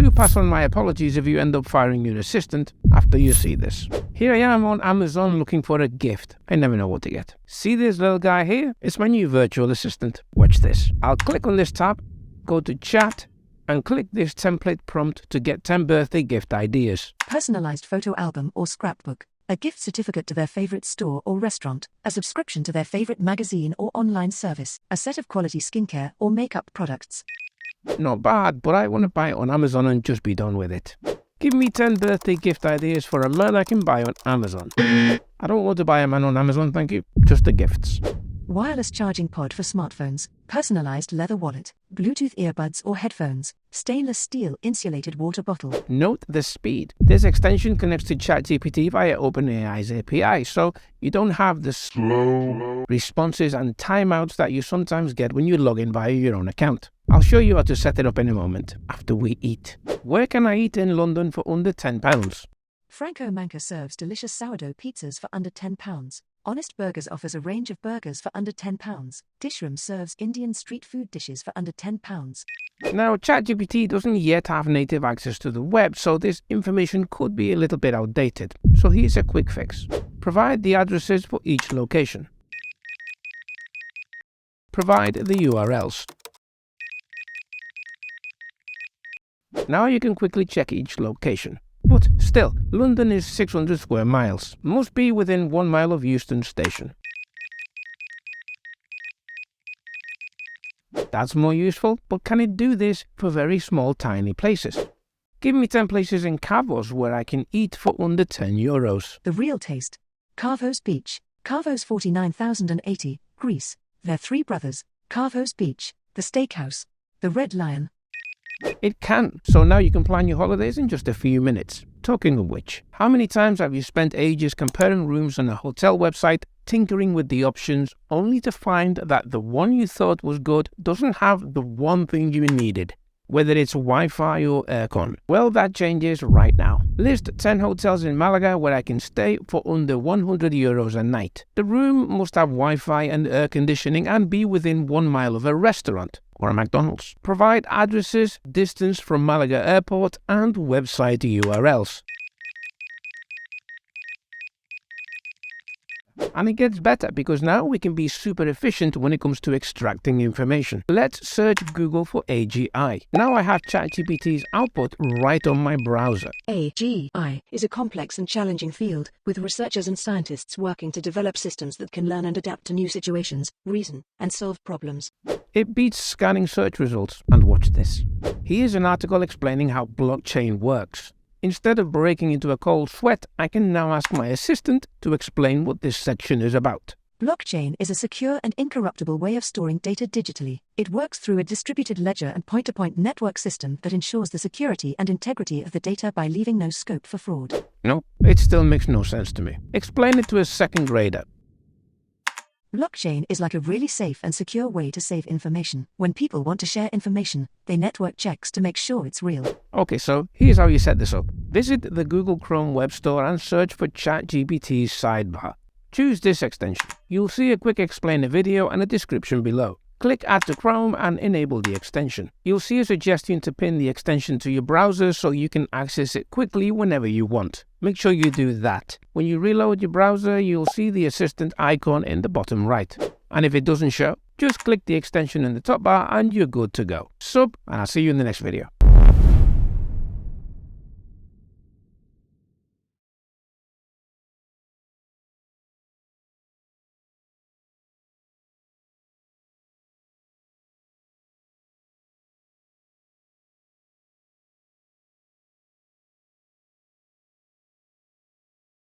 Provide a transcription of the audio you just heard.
Do pass on my apologies if you end up firing your assistant after you see this. Here I am on Amazon looking for a gift. I never know what to get. See this little guy here? It's my new virtual assistant. Watch this. I'll click on this tab, go to chat, and click this template prompt to get 10 birthday gift ideas. Personalized photo album or scrapbook, a gift certificate to their favorite store or restaurant, a subscription to their favorite magazine or online service, a set of quality skincare or makeup products. Not bad, but I want to buy it on Amazon and just be done with it. Give me 10 birthday gift ideas for a man I can buy on Amazon. I don't want to buy a man on Amazon, thank you. Just the gifts. Wireless charging pod for smartphones, personalized leather wallet, Bluetooth earbuds or headphones, stainless steel insulated water bottle. Note the speed. This extension connects to ChatGPT via OpenAI's API, so you don't have the slow responses and timeouts that you sometimes get when you log in via your own account. I'll show you how to set it up in a moment, after we eat. Where can I eat in London for under £10? Franco Manca serves delicious sourdough pizzas for under £10. Honest Burgers offers a range of burgers for under £10. Dishroom serves Indian street food dishes for under £10. Now, ChatGPT doesn't yet have native access to the web, so this information could be a little bit outdated. So here's a quick fix. Provide the addresses for each location. Provide the URLs. Now you can quickly check each location. But still, London is 600 square miles. Must be within 1 mile of Euston Station. That's more useful, but can it do this for very small tiny places? Give me 10 places in Kavos where I can eat for under €10. The real taste. Kavos Beach, Kavos 49,080, Greece. Their three brothers, Kavos Beach, the Steakhouse, the Red Lion. It can, so now you can plan your holidays in just a few minutes. Talking of which, how many times have you spent ages comparing rooms on a hotel website, tinkering with the options, only to find that the one you thought was good doesn't have the one thing you needed? Whether it's Wi-Fi or aircon. Well, that changes right now. List 10 hotels in Malaga where I can stay for under €100 a night. The room must have Wi-Fi and air conditioning and be within 1 mile of a restaurant or a McDonald's. Provide addresses, distance from Malaga Airport, and website URLs. And it gets better because now we can be super efficient when it comes to extracting information. Let's search Google for AGI. Now I have ChatGPT's output right on my browser. AGI is a complex and challenging field, with researchers and scientists working to develop systems that can learn and adapt to new situations, reason, and solve problems. It beats scanning search results. And watch this. Here's an article explaining how blockchain works. Instead of breaking into a cold sweat, I can now ask my assistant to explain what this section is about. Blockchain is a secure and incorruptible way of storing data digitally. It works through a distributed ledger and point-to-point network system that ensures the security and integrity of the data by leaving no scope for fraud. No, it still makes no sense to me. Explain it to a second grader. Blockchain is like a really safe and secure way to save information. When people want to share information, they network checks to make sure it's real. Okay, so here's how you set this up. Visit the Google Chrome web store and search for ChatGPT's sidebar. Choose this extension. You'll see a quick explainer video and a description below. Click Add to Chrome and enable the extension. You'll see a suggestion to pin the extension to your browser so you can access it quickly whenever you want. Make sure you do that. When you reload your browser, you'll see the assistant icon in the bottom right. And if it doesn't show, just click the extension in the top bar and you're good to go. And I'll see you in the next video.